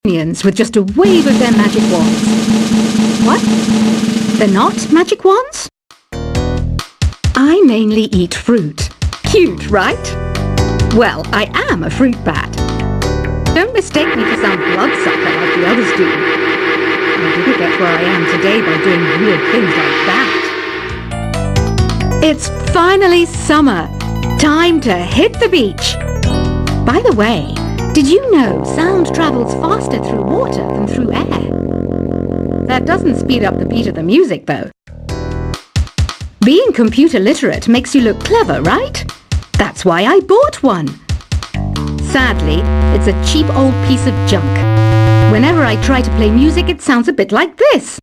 Minions with just a wave of their magic wands. What? They're not magic wands? I mainly eat fruit. Cute, right? Well, I am a fruit bat. Don't mistake me for some bloodsucker like the others do. I didn't get where I am today by doing weird things like that. It's finally summer. Time to hit the beach. By the way, did you know sound travels faster through water than through air? That doesn't speed up the beat of the music, though. Being computer literate makes you look clever, right? That's why I bought one. Sadly, it's a cheap old piece of junk. Whenever I try to play music, it sounds a bit like this.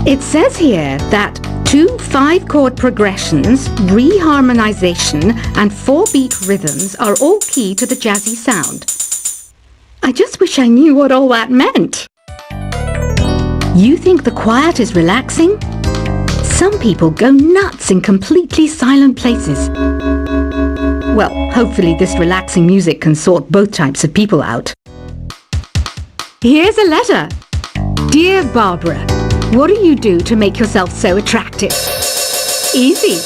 It says here that 2 5-chord progressions, reharmonization, and 4-beat rhythms are all key to the jazzy sound. I just wish I knew what all that meant. You think the quiet is relaxing? Some people go nuts in completely silent places. Well, hopefully this relaxing music can sort both types of people out. Here's a letter. Dear Barbara, what do you do to make yourself so attractive? Easy.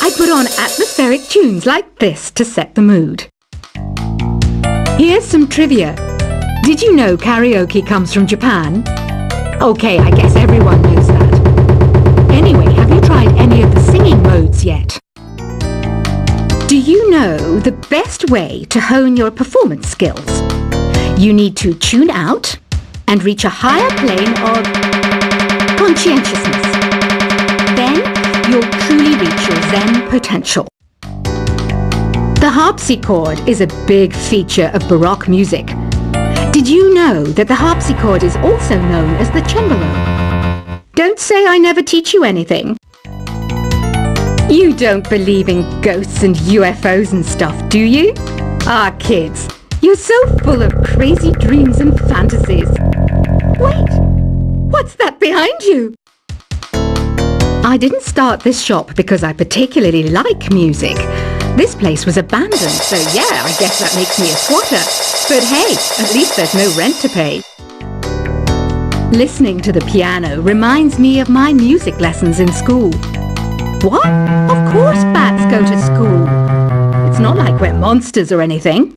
I put on atmospheric tunes like this to set the mood. Here's some trivia. Did you know karaoke comes from Japan? Okay, I guess everyone knows that. Anyway, have you tried any of the singing modes yet? Do you know the best way to hone your performance skills? You need to tune out and reach a higher plane of conscientiousness. Then you'll truly reach your Zen potential. The harpsichord is a big feature of Baroque music. Did you know that the harpsichord is also known as the cembalo? Don't say I never teach you anything. You don't believe in ghosts and UFOs and stuff, do you? Ah, kids, you're so full of crazy dreams and fantasies. Wait, what's that behind you? I didn't start this shop because I particularly like music. This place was abandoned, so yeah, I guess that makes me a squatter. But hey, at least there's no rent to pay. Listening to the piano reminds me of my music lessons in school. What? Of course bats go to school. It's not like we're monsters or anything.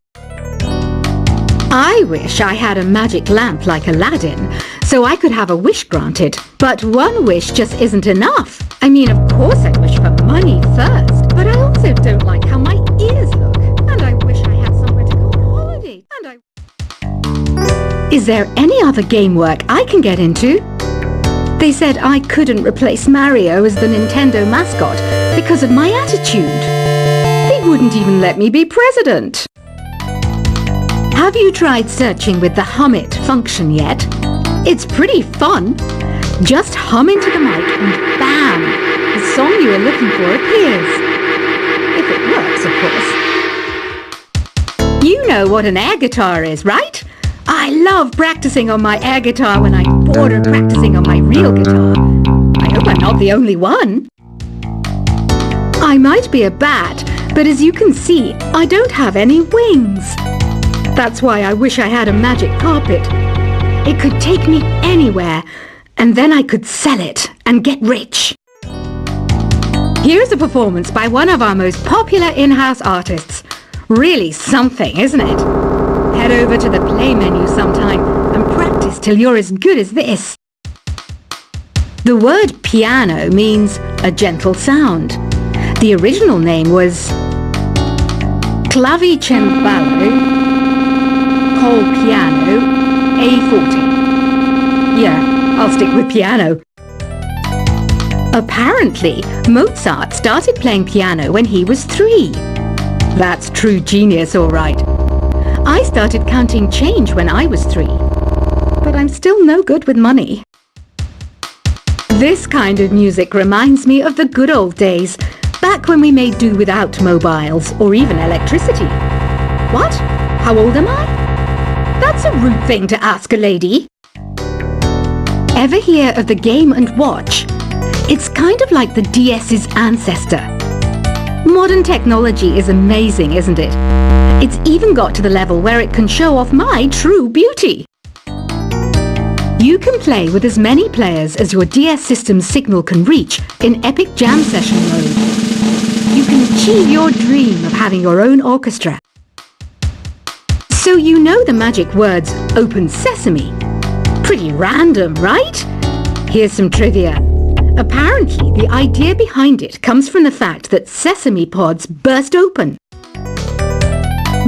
I wish I had a magic lamp like Aladdin, so I could have a wish granted. But one wish just isn't enough. I mean, of course I wish for money first, but I also don't like how my ears look. And I wish I had somewhere to go on holiday. Is there any other game work I can get into? They said I couldn't replace Mario as the Nintendo mascot because of my attitude. They wouldn't even let me be president. Have you tried searching with the Hum It function yet? It's pretty fun. Just hum into the mic and bam! The song you are looking for appears. If it works, of course. You know what an air guitar is, right? I love practicing on my air guitar when I'm bored of practicing on my real guitar. I hope I'm not the only one. I might be a bat, but as you can see, I don't have any wings. That's why I wish I had a magic carpet. It could take me anywhere, and then I could sell it and get rich. Here's a performance by one of our most popular in-house artists. Really something, isn't it? Head over to the play menu sometime and practice till you're as good as this. The word piano means a gentle sound. The original name was clavicembalo col piano A forte. Yeah, I'll stick with piano. Apparently, Mozart started playing piano when he was 3. That's true genius, all right. I started counting change when I was 3, but I'm still no good with money. This kind of music reminds me of the good old days, back when we made do without mobiles or even electricity. What? How old am I? That's a rude thing to ask a lady. Ever hear of the Game & Watch? It's kind of like the DS's ancestor. Modern technology is amazing, isn't it? It's even got to the level where it can show off my true beauty. You can play with as many players as your DS system's signal can reach in Epic Jam Session mode. You can achieve your dream of having your own orchestra. So you know the magic words "Open Sesame." Pretty random, right? Here's some trivia. Apparently, the idea behind it comes from the fact that sesame pods burst open.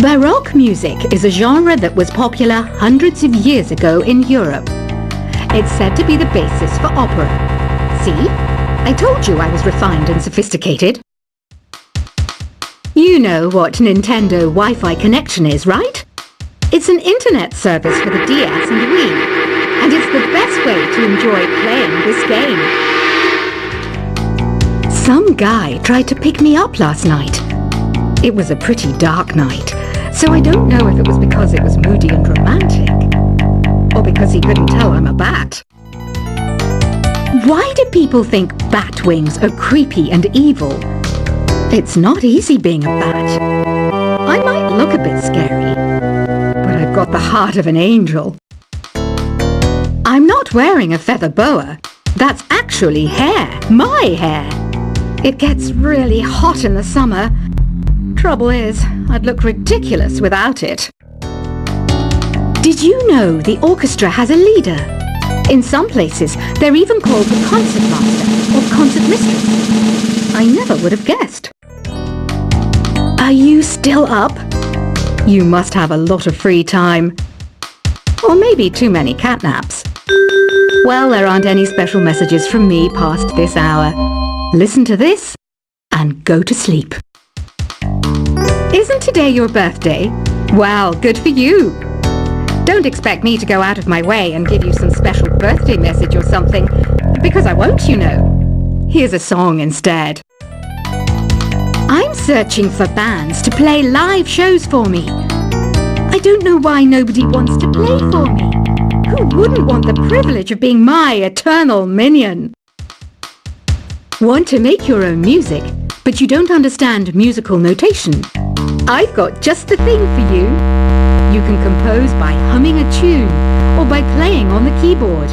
Baroque music is a genre that was popular hundreds of years ago in Europe. It's said to be the basis for opera. See? I told you I was refined and sophisticated. You know what Nintendo Wi-Fi connection is, right? It's an internet service for the DS and Wii, and it's the best way to enjoy playing this game. Some guy tried to pick me up last night. It was a pretty dark night, so I don't know if it was because it was moody and romantic, or because he couldn't tell I'm a bat. Why do people think bat wings are creepy and evil? It's not easy being a bat. I might look a bit scary, but I've got the heart of an angel. I'm not wearing a feather boa. That's actually hair, my hair. It gets really hot in the summer. Trouble is, I'd look ridiculous without it. Did you know the orchestra has a leader? In some places, they're even called the concertmaster or concertmistress. I never would have guessed. Are you still up? You must have a lot of free time. Or maybe too many catnaps. Well, there aren't any special messages from me past this hour. Listen to this and go to sleep. Isn't today your birthday? Well, good for you. Don't expect me to go out of my way and give you some special birthday message or something, because I won't, you know. Here's a song instead. I'm searching for bands to play live shows for me. I don't know why nobody wants to play for me. Who wouldn't want the privilege of being my eternal minion? Want to make your own music, but you don't understand musical notation? I've got just the thing for you. You can compose by humming a tune or by playing on the keyboard.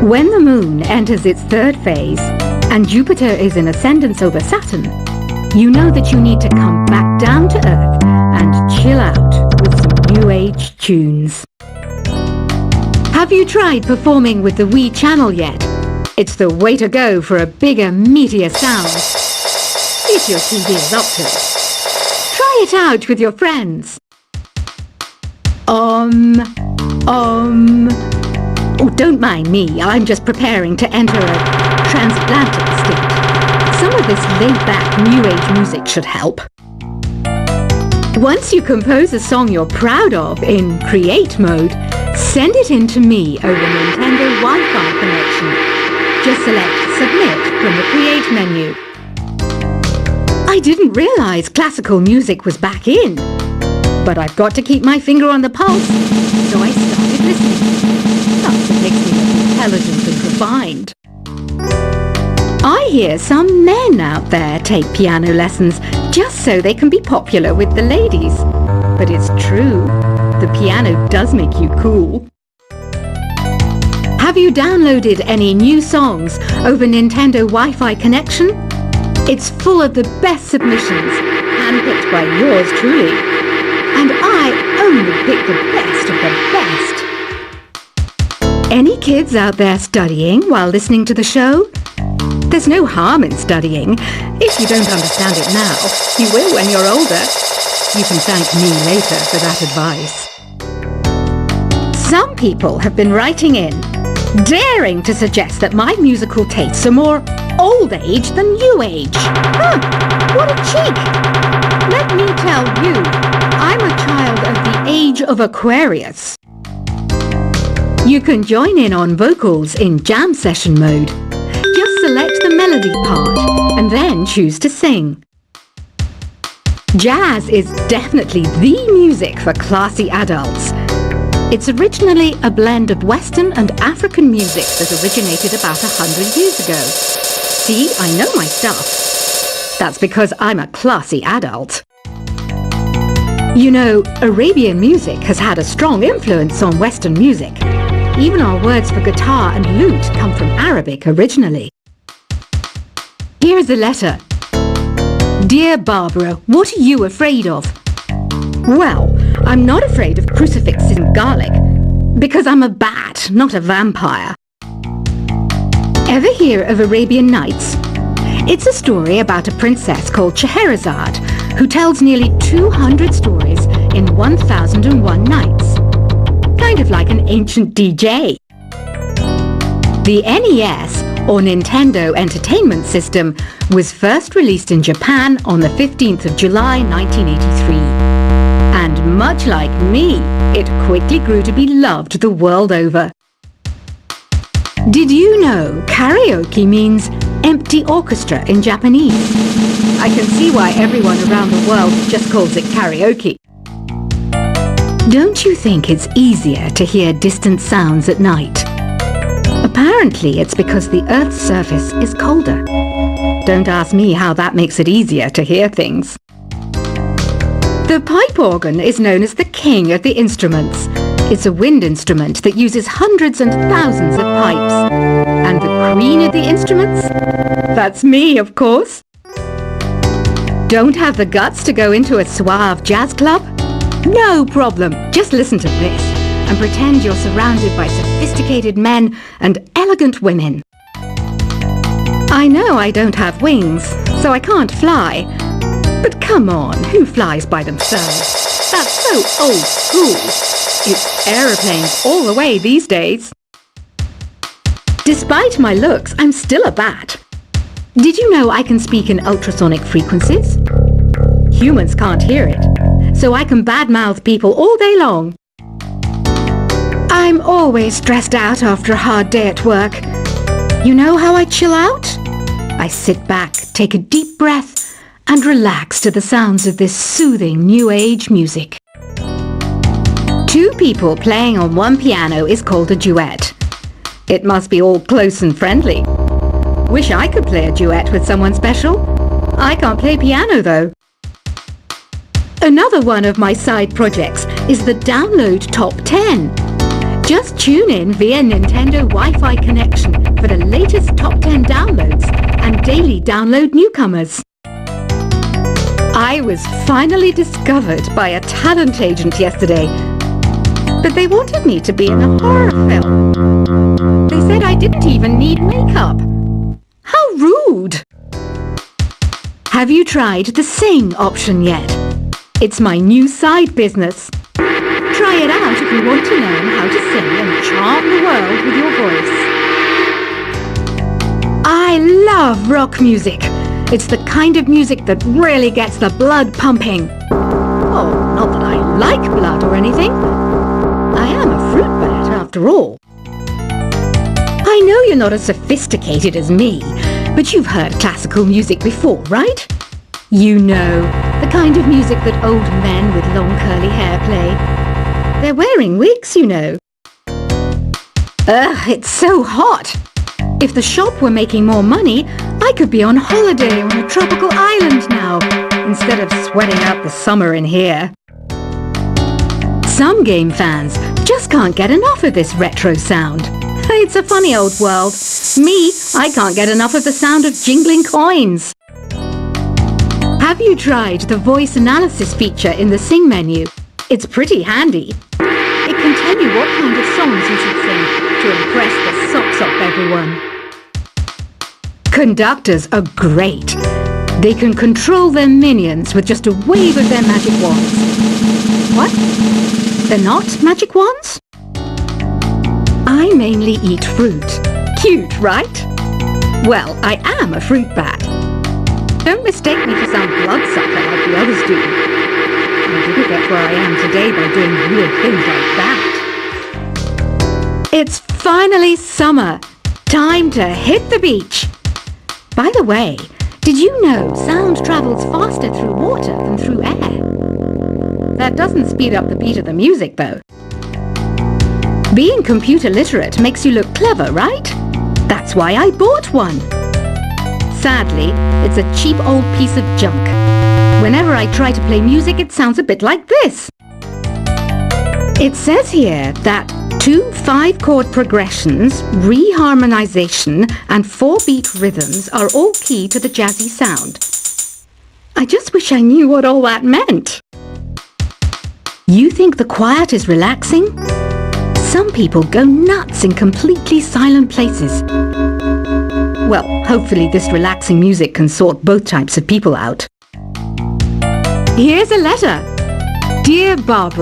When the moon enters its third phase and Jupiter is in ascendance over Saturn, you know that you need to come back down to Earth and chill out with some new age tunes. Have you tried performing with the Wii channel yet? It's the way to go for a bigger, meatier sound. If your TV is up to it. Try it out with your friends. Oh, don't mind me. I'm just preparing to enter a transatlantic state. Some of this laid-back, new-age music should help. Once you compose a song you're proud of in Create mode, send it in to me over Nintendo Wi-Fi connection. Just select Submit from the Create menu. I didn't realize classical music was back in. But I've got to keep my finger on the pulse, so I started listening. That's what makes me look intelligent and refined. I hear some men out there take piano lessons just so they can be popular with the ladies. But it's true, the piano does make you cool. Have you downloaded any new songs over Nintendo Wi-Fi connection? It's full of the best submissions, handpicked by yours truly. And I only pick the best of the best. Any kids out there studying while listening to the show? There's no harm in studying. If you don't understand it now, you will when you're older. You can thank me later for that advice. Some people have been writing in, daring to suggest that my musical tastes are more old age than new age. Huh, what a cheek! Let me tell you, I'm a child of the age of Aquarius. You can join in on vocals in jam session mode. Just select the melody part and then choose to sing. Jazz is definitely the music for classy adults. It's originally a blend of Western and African music that originated about 100 years ago. See, I know my stuff. That's because I'm a classy adult. You know, Arabian music has had a strong influence on Western music. Even our words for guitar and lute come from Arabic originally. Here's a letter. Dear Barbara, what are you afraid of? Well, I'm not afraid of crucifixes and garlic, because I'm a bat, not a vampire. Ever hear of Arabian Nights? It's a story about a princess called Scheherazade, who tells nearly 200 stories in 1001 nights. Kind of like an ancient DJ. The NES, or Nintendo Entertainment System, was first released in Japan on the 15th of July 1983. And much like me, it quickly grew to be loved the world over. Did you know karaoke means empty orchestra in Japanese? I can see why everyone around the world just calls it karaoke. Don't you think it's easier to hear distant sounds at night? Apparently it's because the Earth's surface is colder. Don't ask me how that makes it easier to hear things. The pipe organ is known as the king of the instruments. It's a wind instrument that uses hundreds and thousands of pipes. And the queen of the instruments? That's me, of course. Don't have the guts to go into a suave jazz club? No problem. Just listen to this and pretend you're surrounded by sophisticated men and elegant women. I know I don't have wings, so I can't fly. But come on, who flies by themselves? That's so old school. It's aeroplanes all the way these days. Despite my looks, I'm still a bat. Did you know I can speak in ultrasonic frequencies? Humans can't hear it, so I can badmouth people all day long. I'm always stressed out after a hard day at work. You know how I chill out? I sit back, take a deep breath, and relax to the sounds of this soothing new age music. Two people playing on one piano is called a duet. It must be all close and friendly. Wish I could play a duet with someone special. I can't play piano though. Another one of my side projects is the Download Top 10. Just tune in via Nintendo Wi-Fi connection for the latest Top 10 downloads and daily download newcomers. I was finally discovered by a talent agent yesterday, but they wanted me to be in a horror film. They said I didn't even need makeup. How rude! Have you tried the Sing option yet? It's my new side business. Try it out if you want to learn how to sing and charm the world with your voice. I love rock music. It's the kind of music that really gets the blood pumping. Oh, not that I like blood or anything. I am a fruit bat after all. I know you're not as sophisticated as me, but you've heard classical music before, right? You know, the kind of music that old men with long curly hair play. They're wearing wigs, you know. Ugh, it's so hot. If the shop were making more money, I could be on holiday on a tropical island now, instead of sweating out the summer in here. Some game fans just can't get enough of this retro sound. It's a funny old world. Me, I can't get enough of the sound of jingling coins. Have you tried the voice analysis feature in the Sing menu? It's pretty handy. It can tell you what kind of songs you should sing to impress the socks off everyone. Conductors are great. They can control their minions with just a wave of their magic wands. What? They're not magic wands? I mainly eat fruit. Cute, right? Well, I am a fruit bat. Don't mistake me for some bloodsucker like the others do. I didn't get where I am today by doing weird things like that. It's finally summer. Time to hit the beach. By the way, did you know sound travels faster through water than through air? That doesn't speed up the beat of the music, though. Being computer literate makes you look clever, right? That's why I bought one. Sadly, it's a cheap old piece of junk. Whenever I try to play music, it sounds a bit like this. It says here that 2 5-chord progressions, reharmonization, and 4-beat rhythms are all key to the jazzy sound. I just wish I knew what all that meant. You think the quiet is relaxing? Some people go nuts in completely silent places. Well, hopefully this relaxing music can sort both types of people out. Here's a letter. Dear Barbara,